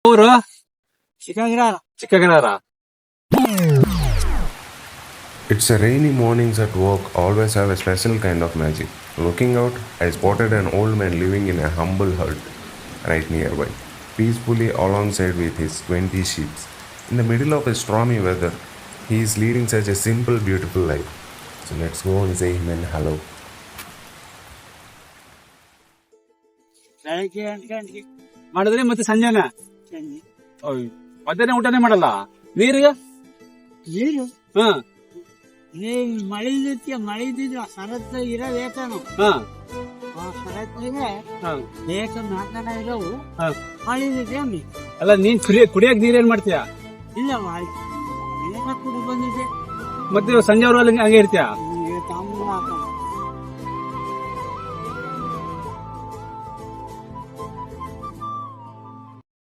ಊರು ಚಿಕ್ಕಗಿರಾರ. ಚಿಕ್ಕಗಿರಾರ. It's a rainy mornings at work always have a special kind of magic. Looking out, I spotted an old man living in a humble hut right nearby, peacefully alongside with his 20 sheep. In the middle of a stormy weather, he is leading such a simple, beautiful life. So let's go and say him and hello. ಬೆಳಗ್ಗೆ 8 ಗಂಟೆಗೆ ಮಾಡಿದ್ರೆ ಮತ್ತೆ ಸಂಜೆನ ಸಂಜೆ ಮಧ್ಯಾಹ್ನ ಊಟನೇ ಮಾಡಲ್ಲ. ನೀರಿಗೆ ನೀರು ಹಾ ಮಳೆ ಇದ್ದಿದ್ದು ಸರತ್ ಇರೋ ವೇತನು ಹಾ ಆ ಸರತ್ತಿಗೆ ಹಾ ವೇತ ನಾಲ್ಕನ ಇರೋವು ಹಾ. ಮಳೆ ಇದ್ದಿದ್ದೆ ಅಲ್ಲ ನೀನ್ ಕುಡಿಯಕ್ ನೀರೇನ್ ಮಾಡ್ತೀಯ? ಇಲ್ಲ ಕುಡಿ ಬಂದಿದ್ದೆ ಮತ್ತೆ ಸಂಜೆವರೆಗೂ ಹಂಗೆ ಇರ್ತೀಯ? ತಾಂಬೂಲ ಹಾಕ